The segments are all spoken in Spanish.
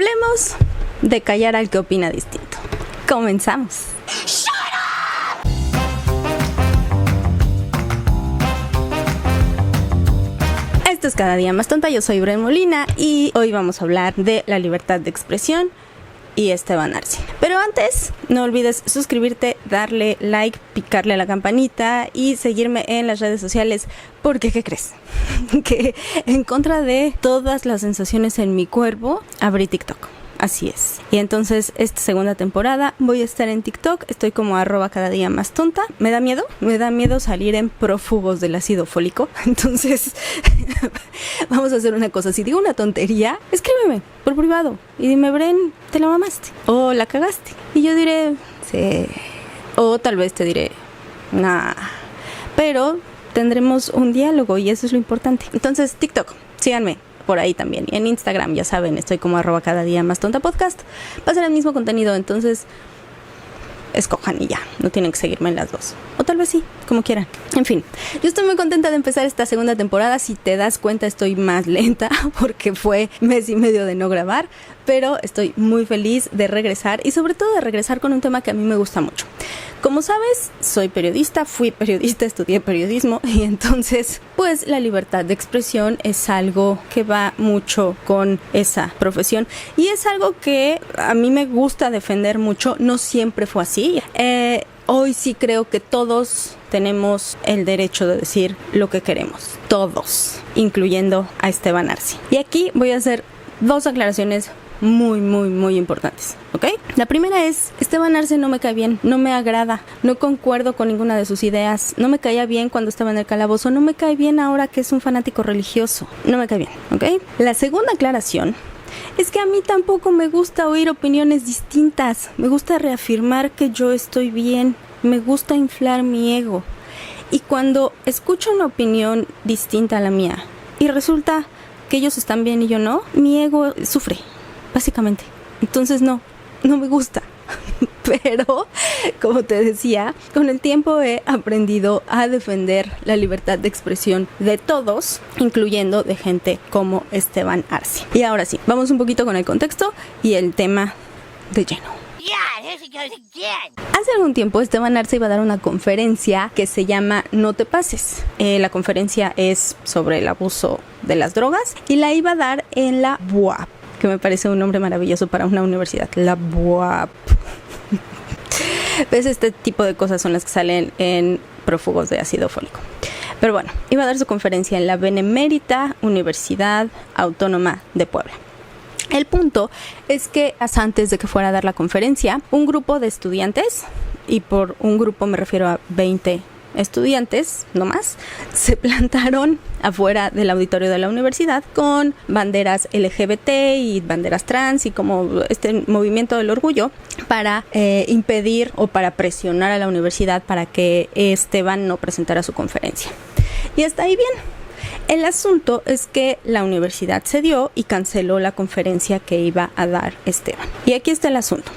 Hablemos de callar al que opina distinto. Comenzamos. Esto es Cada Día Más Tonta, yo soy Bren Molina y hoy vamos a hablar de la libertad de expresión y Esteban Arce. Pero antes, no olvides suscribirte, darle like, picarle a la campanita y seguirme en las redes sociales porque, ¿qué crees? Que en contra de todas las sensaciones en mi cuerpo, abrí TikTok. Así es. Y entonces esta segunda temporada voy a estar en TikTok. Estoy como @CadaDiaMásTonta. Me da miedo salir en prófugos del ácido fólico. Entonces vamos a hacer una cosa. Si digo una tontería, escríbeme por privado y dime, Bren, te la mamaste o la cagaste. Y yo diré, sí. O tal vez te diré, nah. Pero tendremos un diálogo y eso es lo importante. Entonces, TikTok, síganme por ahí también. Y en Instagram, ya saben, estoy como @CadaDiaMásTontaPodcast. Va a ser el mismo contenido, entonces escojan y ya. No tienen que seguirme en las dos. O tal vez sí, como quieran. En fin, yo estoy muy contenta de empezar esta segunda temporada. Si te das cuenta, estoy más lenta porque fue mes y medio de no grabar. Pero estoy muy feliz de regresar y sobre todo de regresar con un tema que a mí me gusta mucho. Como sabes, soy periodista, fui periodista, estudié periodismo y entonces, pues la libertad de expresión es algo que va mucho con esa profesión y es algo que a mí me gusta defender mucho. No siempre fue así. Hoy sí creo que todos tenemos el derecho de decir lo que queremos. Todos, incluyendo a Esteban Arce. Y aquí voy a hacer dos aclaraciones muy importantes, ¿ok? La primera es, Esteban Arce no me cae bien, no me agrada, no concuerdo con ninguna de sus ideas, no me caía bien cuando estaba en el calabozo, no me cae bien ahora que es un fanático religioso, no me cae bien, ¿ok? La segunda aclaración es que a mí tampoco me gusta oír opiniones distintas, me gusta reafirmar que yo estoy bien, me gusta inflar mi ego. Y cuando escucho una opinión distinta a la mía y resulta que ellos están bien y yo no, mi ego sufre, básicamente. Entonces no me gusta. Pero, como te decía, con el tiempo he aprendido a defender la libertad de expresión de todos, incluyendo de gente como Esteban Arce. Y ahora sí, vamos un poquito con el contexto y el tema de lleno. Hace algún tiempo Esteban Arce iba a dar una conferencia que se llama No te pases. La conferencia es sobre el abuso de las drogas y la iba a dar en la BUAP, que me parece un nombre maravilloso para una universidad, la BUAP. ¿Ves? Este tipo de cosas son las que salen en prófugos de ácido fólico. Pero bueno, iba a dar su conferencia en la Benemérita Universidad Autónoma de Puebla. El punto es que antes de que fuera a dar la conferencia, un grupo de estudiantes, y por un grupo me refiero a 20 estudiantes, no más, se plantaron afuera del auditorio de la universidad con banderas LGBT y banderas trans y como este movimiento del orgullo para impedir o para presionar a la universidad para que Esteban no presentara su conferencia. Y hasta ahí bien. El asunto es que la universidad cedió y canceló la conferencia que iba a dar Esteban. Y aquí está el asunto.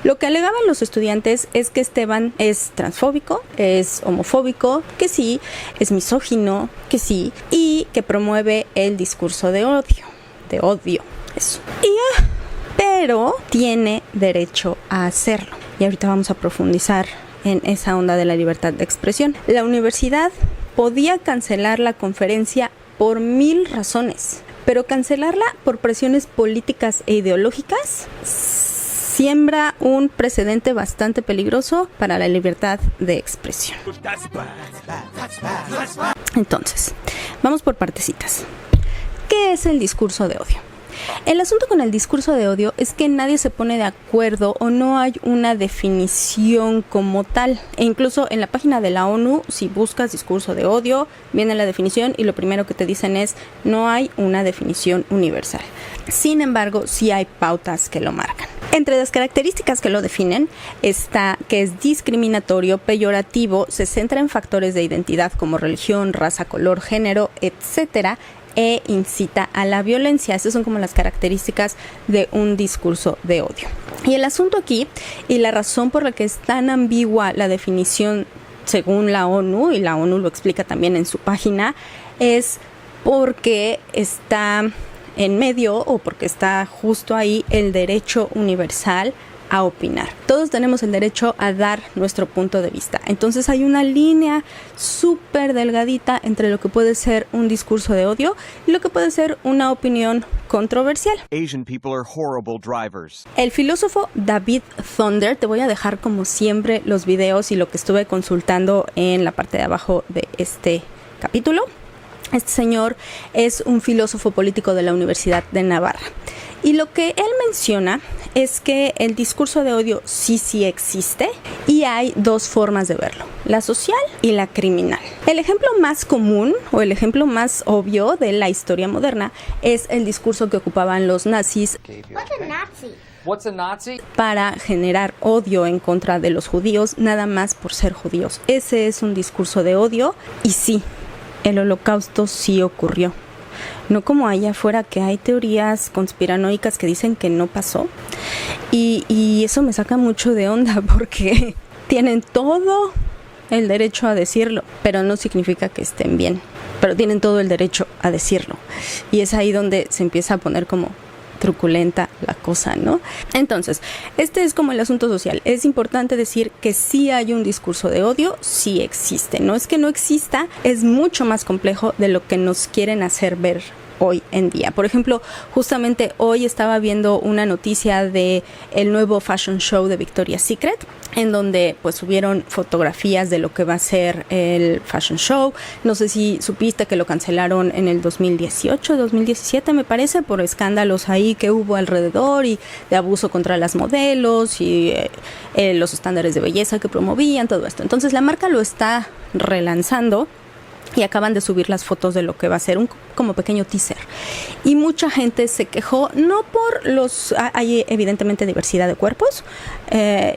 Lo que alegaban los estudiantes es que Esteban es transfóbico, es homofóbico, que sí, es misógino, que sí, y que promueve el discurso de odio, eso. Pero tiene derecho a hacerlo. Y ahorita vamos a profundizar en esa onda de la libertad de expresión. La universidad podía cancelar la conferencia por 1000 razones, pero cancelarla por presiones políticas e ideológicas siembra un precedente bastante peligroso para la libertad de expresión. Entonces, vamos por partecitas. ¿Qué es el discurso de odio? El asunto con el discurso de odio es que nadie se pone de acuerdo o no hay una definición como tal. E incluso en la página de la ONU, si buscas discurso de odio, viene la definición y lo primero que te dicen es no hay una definición universal. Sin embargo, sí hay pautas que lo marcan. Entre las características que lo definen está que es discriminatorio, peyorativo, se centra en factores de identidad como religión, raza, color, género, etcétera, e incita a la violencia. Esas son como las características de un discurso de odio. Y el asunto aquí, y la razón por la que es tan ambigua la definición según la ONU, y la ONU lo explica también en su página, es porque está en medio o porque está justo ahí el derecho universal a opinar. Todos tenemos el derecho a dar nuestro punto de vista. Entonces hay una línea súper delgadita entre lo que puede ser un discurso de odio y lo que puede ser una opinión controversial. Asian people are horrible drivers. El filósofo David Thunder, te voy a dejar como siempre los videos y lo que estuve consultando en la parte de abajo de este capítulo. Este señor es un filósofo político de la Universidad de Navarra. Y lo que él menciona es que el discurso de odio sí existe y hay dos formas de verlo, la social y la criminal. El ejemplo más común o el ejemplo más obvio de la historia moderna es el discurso que ocupaban los nazis. What's a Nazi? Para generar odio en contra de los judíos, nada más por ser judíos. Ese es un discurso de odio y sí, el holocausto sí ocurrió. No como allá afuera que hay teorías conspiranoicas que dicen que no pasó. Y eso me saca mucho de onda porque tienen todo el derecho a decirlo, pero no significa que estén bien. Pero tienen todo el derecho a decirlo. Y es ahí donde se empieza a poner como truculenta la cosa, ¿no? Entonces, este es como el asunto social. Es importante decir que sí hay un discurso de odio, sí existe. No es que no exista, es mucho más complejo de lo que nos quieren hacer ver hoy en día. Por ejemplo, justamente hoy estaba viendo una noticia de el nuevo fashion show de Victoria's Secret, en donde pues subieron fotografías de lo que va a ser el fashion show. No sé si supiste que lo cancelaron en el 2018, 2017 me parece, por escándalos ahí que hubo alrededor y de abuso contra las modelos y los estándares de belleza que promovían, todo esto. Entonces la marca lo está relanzando y acaban de subir las fotos de lo que va a ser un como pequeño teaser. Y mucha gente se quejó, no por hay evidentemente diversidad de cuerpos,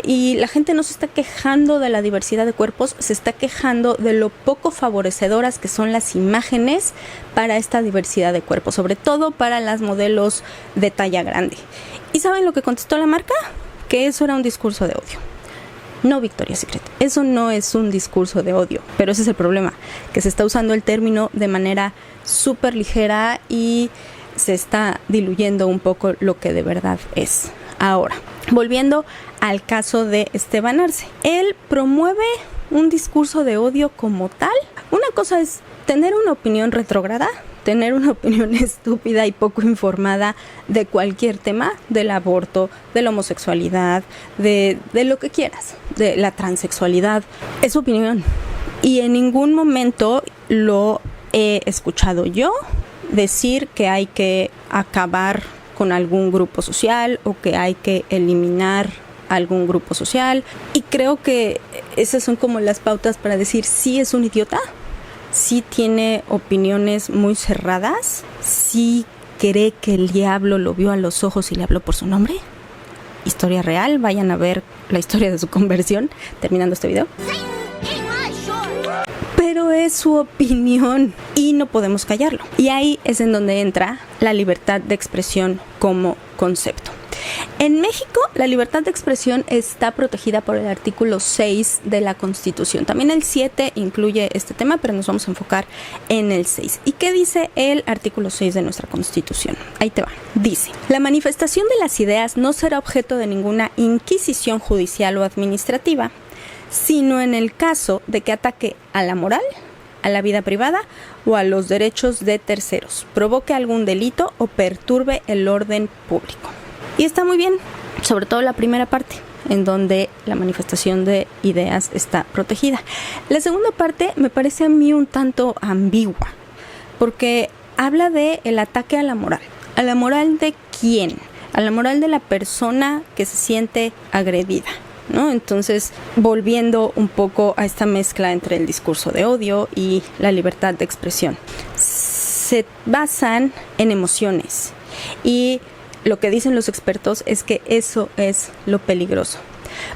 y la gente no se está quejando de la diversidad de cuerpos, se está quejando de lo poco favorecedoras que son las imágenes para esta diversidad de cuerpos, sobre todo para las modelos de talla grande. ¿Y saben lo que contestó la marca? Que eso era un discurso de odio. No, Victoria's Secret, eso no es un discurso de odio, pero ese es el problema, que se está usando el término de manera súper ligera y se está diluyendo un poco lo que de verdad es. Ahora, volviendo al caso de Esteban Arce, él promueve un discurso de odio como tal. Una cosa es tener una opinión retrógrada, tener una opinión estúpida y poco informada de cualquier tema, del aborto, de la homosexualidad, de lo que quieras, de la transexualidad. Es su opinión. Y en ningún momento lo he escuchado yo decir que hay que acabar con algún grupo social o que hay que eliminar algún grupo social. Y creo que esas son como las pautas para decir si es un idiota, sí tiene opiniones muy cerradas, sí cree que el diablo lo vio a los ojos y le habló por su nombre. Historia real, vayan a ver la historia de su conversión terminando este video. Pero es su opinión y no podemos callarlo. Y ahí es en donde entra la libertad de expresión como concepto. En México, la libertad de expresión está protegida por el artículo 6 de la Constitución. También el 7 incluye este tema, pero nos vamos a enfocar en el 6. ¿Y qué dice el artículo 6 de nuestra Constitución? Ahí te va. Dice, la manifestación de las ideas no será objeto de ninguna inquisición judicial o administrativa, sino en el caso de que ataque a la moral, a la vida privada o a los derechos de terceros, provoque algún delito o perturbe el orden público. Y está muy bien, sobre todo la primera parte, en donde la manifestación de ideas está protegida. La segunda parte me parece a mí un tanto ambigua, porque habla de el ataque a la moral. ¿A la moral de quién? A la moral de la persona que se siente agredida, ¿no? Entonces, volviendo un poco a esta mezcla entre el discurso de odio y la libertad de expresión, se basan en emociones y lo que dicen los expertos es que eso es lo peligroso.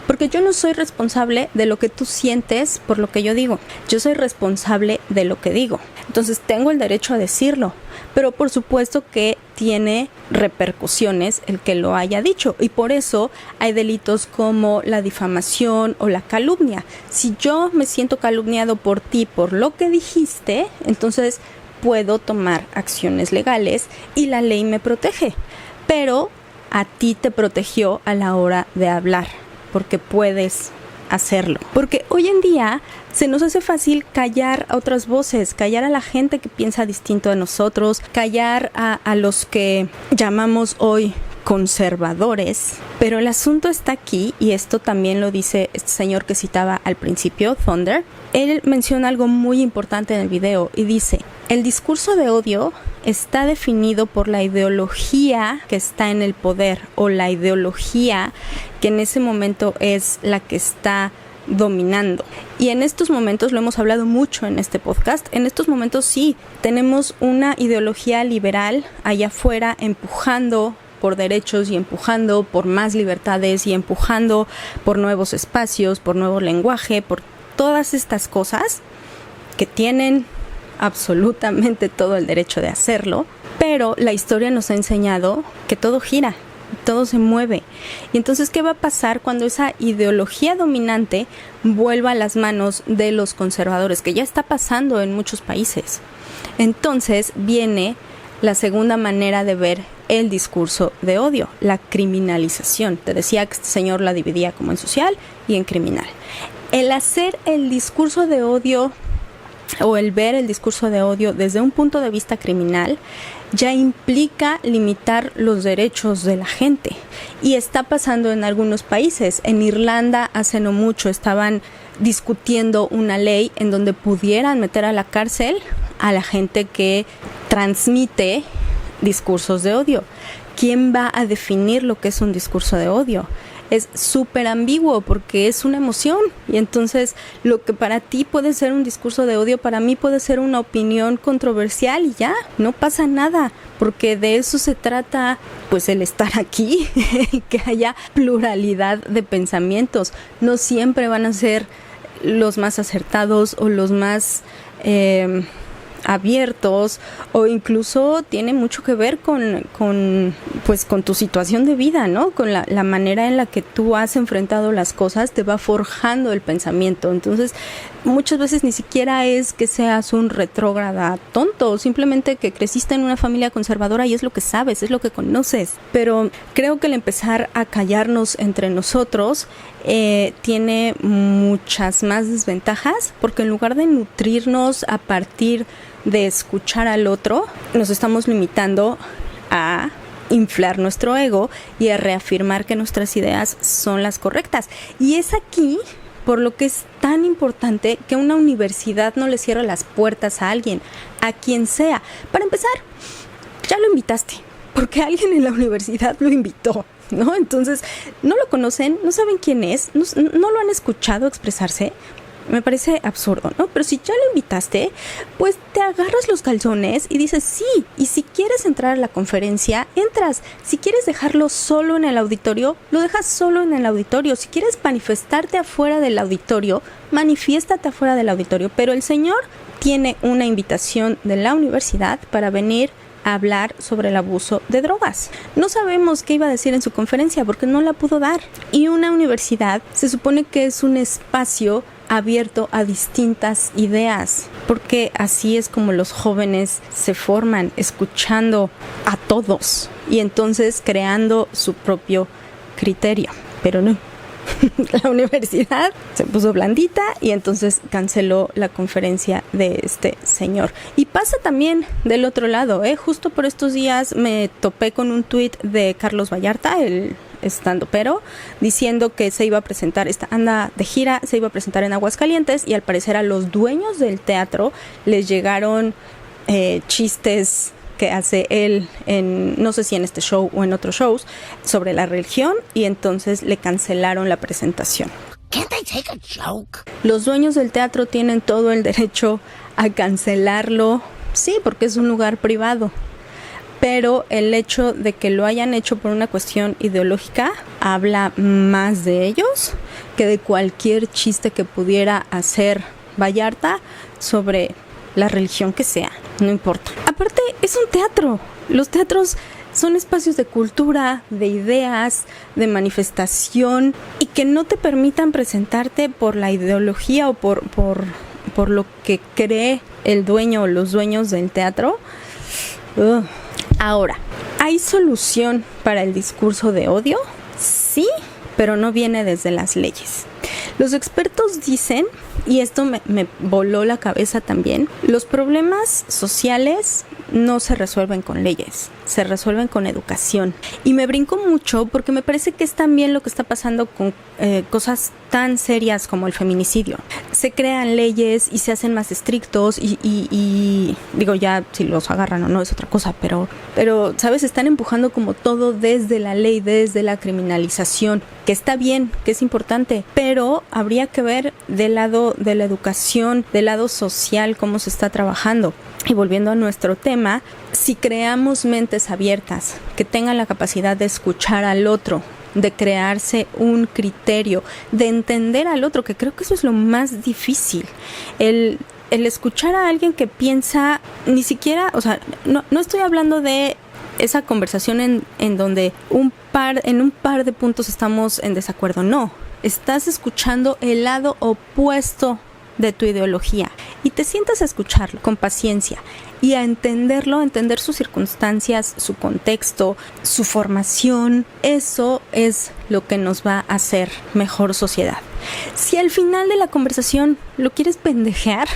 Porque yo no soy responsable de lo que tú sientes por lo que yo digo. Yo soy responsable de lo que digo. Entonces tengo el derecho a decirlo. Pero por supuesto que tiene repercusiones el que lo haya dicho. Y por eso hay delitos como la difamación o la calumnia. Si yo me siento calumniado por ti por lo que dijiste, entonces puedo tomar acciones legales y la ley me protege. Pero a ti te protegió a la hora de hablar, porque puedes hacerlo. Porque hoy en día se nos hace fácil callar a otras voces, callar a la gente que piensa distinto a nosotros, callar a los que llamamos hoy conservadores, pero el asunto está aquí, y esto también lo dice este señor que citaba al principio, Thunder. Él menciona algo muy importante en el video y dice: el discurso de odio está definido por la ideología que está en el poder, o la ideología que en ese momento es la que está dominando. Y en estos momentos, lo hemos hablado mucho en este podcast, en estos momentos sí, tenemos una ideología liberal allá afuera empujando por derechos y empujando por más libertades y empujando por nuevos espacios, por nuevo lenguaje, por todas estas cosas que tienen absolutamente todo el derecho de hacerlo, pero la historia nos ha enseñado que todo gira, todo se mueve. Y entonces, ¿qué va a pasar cuando esa ideología dominante vuelva a las manos de los conservadores? Que ya está pasando en muchos países. Entonces viene la segunda manera de ver el discurso de odio, la criminalización. Te decía que este señor la dividía como en social y en criminal. El hacer el discurso de odio, o el ver el discurso de odio desde un punto de vista criminal, ya implica limitar los derechos de la gente. Y está pasando en algunos países. En Irlanda hace no mucho estaban discutiendo una ley en donde pudieran meter a la cárcel a la gente que transmite discursos de odio. ¿Quién va a definir lo que es un discurso de odio? Es súper ambiguo porque es una emoción, y entonces lo que para ti puede ser un discurso de odio, para mí puede ser una opinión controversial, y ya, no pasa nada, porque de eso se trata pues el estar aquí, que haya pluralidad de pensamientos. No siempre van a ser los más acertados o los más abiertos, o incluso tiene mucho que ver con tu situación de vida, ¿no? Con la manera en la que tú has enfrentado las cosas, te va forjando el pensamiento. Entonces, muchas veces ni siquiera es que seas un retrógrada tonto, simplemente que creciste en una familia conservadora y es lo que sabes, es lo que conoces. Pero creo que el empezar a callarnos entre nosotros tiene muchas más desventajas, porque en lugar de nutrirnos a partir de escuchar al otro, nos estamos limitando a inflar nuestro ego y a reafirmar que nuestras ideas son las correctas. Y es aquí por lo que es tan importante que una universidad no le cierre las puertas a alguien, a quien sea. Para empezar, ya lo invitaste, porque alguien en la universidad lo invitó, ¿no? Entonces, no lo conocen, no saben quién es, no lo han escuchado expresarse. Me parece absurdo, ¿no? Pero si ya lo invitaste, pues te agarras los calzones y dices sí. Y si quieres entrar a la conferencia, entras. Si quieres dejarlo solo en el auditorio, lo dejas solo en el auditorio. Si quieres manifestarte afuera del auditorio, manifiéstate afuera del auditorio. Pero el señor tiene una invitación de la universidad para venir a hablar sobre el abuso de drogas. No sabemos qué iba a decir en su conferencia porque no la pudo dar. Y una universidad se supone que es un espacio abierto a distintas ideas, porque así es como los jóvenes se forman, escuchando a todos y entonces creando su propio criterio. Pero no, la universidad se puso blandita y entonces canceló la conferencia de este señor. Y pasa también del otro lado, justo por estos días me topé con un tuit de Carlos Vallarta, el estandopero, diciendo que se iba a presentar, anda de gira, se iba a presentar en Aguascalientes, y al parecer a los dueños del teatro les llegaron chistes que hace él no sé si en este show o en otros shows, sobre la religión, y entonces le cancelaron la presentación. Can't they take a joke? Los dueños del teatro tienen todo el derecho a cancelarlo, sí, porque es un lugar privado. Pero el hecho de que lo hayan hecho por una cuestión ideológica habla más de ellos que de cualquier chiste que pudiera hacer Vallarta sobre la religión que sea, no importa. Aparte, es un teatro. Los teatros son espacios de cultura, de ideas, de manifestación, y que no te permitan presentarte por la ideología o por lo que cree el dueño o los dueños del teatro. Ahora, ¿hay solución para el discurso de odio? Sí, pero no viene desde las leyes. Los expertos dicen, y esto me voló la cabeza también, los problemas sociales no se resuelven con leyes, se resuelven con educación. Y me brinco mucho porque me parece que es también lo que está pasando con cosas tan serias como el feminicidio. Se crean leyes y se hacen más estrictos y digo, ya si los agarran o no es otra cosa, pero ¿sabes? Están empujando como todo desde la ley, desde la criminalización, que está bien, que es importante, pero habría que ver del lado de la educación, del lado social, cómo se está trabajando. Y volviendo a nuestro tema, si creamos mentes abiertas, que tengan la capacidad de escuchar al otro, de crearse un criterio, de entender al otro, que creo que eso es lo más difícil. El escuchar a alguien que piensa, ni siquiera, o sea, no estoy hablando de esa conversación en donde en un par de puntos estamos en desacuerdo, no. Estás escuchando el lado opuesto de tu ideología y te sientas a escucharlo con paciencia y a entenderlo, entender sus circunstancias, su contexto, su formación. Eso es lo que nos va a hacer mejor sociedad. Si al final de la conversación lo quieres pendejear,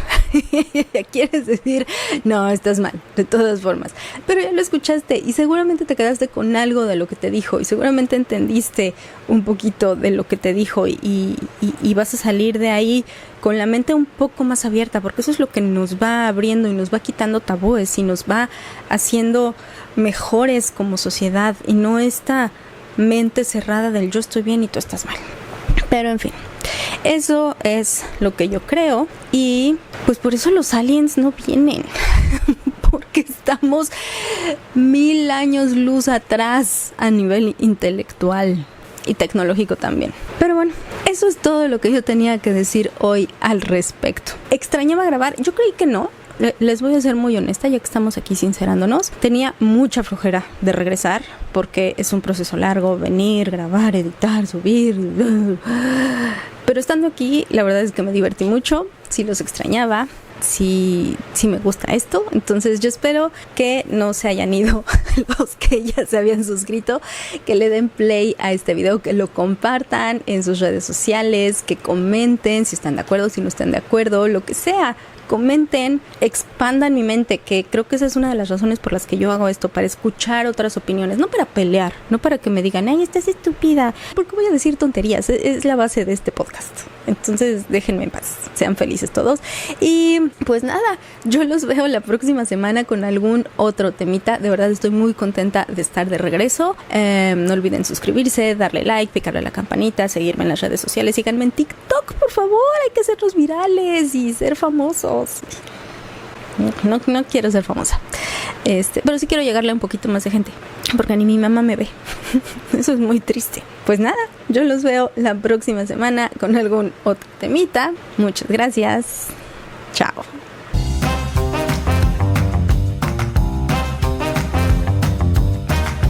quieres decir, no, estás mal, de todas formas, pero ya lo escuchaste y seguramente te quedaste con algo de lo que te dijo y seguramente entendiste un poquito de lo que te dijo y vas a salir de ahí con la mente un poco más abierta, porque eso es lo que nos va abriendo y nos va quitando tabúes y nos va haciendo mejores como sociedad y no esta mente cerrada del yo estoy bien y tú estás mal. Pero en fin, eso es lo que yo creo y pues por eso los aliens no vienen, porque estamos 1000 años luz atrás a nivel intelectual y tecnológico también. Pero bueno, eso es todo lo que yo tenía que decir hoy al respecto. ¿Extrañaba grabar? Yo creí que no. Les voy a ser muy honesta, ya que estamos aquí sincerándonos. Tenía mucha flojera de regresar porque es un proceso largo, venir, grabar, editar, subir. Pero estando aquí, la verdad es que me divertí mucho. Sí los extrañaba. Sí me gusta esto. Entonces yo espero que no se hayan ido los que ya se habían suscrito, que le den play a este video, que lo compartan en sus redes sociales, que comenten si están de acuerdo, si no están de acuerdo, lo que sea. Comenten, expandan mi mente, que creo que esa es una de las razones por las que yo hago esto, para escuchar otras opiniones, no para pelear, no para que me digan, ay, estás estúpida, porque voy a decir tonterías, es la base de este podcast. Entonces déjenme en paz, sean felices todos. Y pues nada, yo los veo la próxima semana con algún otro temita. De verdad estoy muy contenta de estar de regreso. No olviden suscribirse, darle like, picarle a la campanita, seguirme en las redes sociales, síganme en TikTok, por favor, hay que hacernos virales y ser famosos. No quiero ser famosa, pero sí quiero llegarle a un poquito más de gente, porque ni mi mamá me ve. Eso es muy triste. Pues nada, yo los veo la próxima semana con algún otro temita. Muchas gracias. Chao.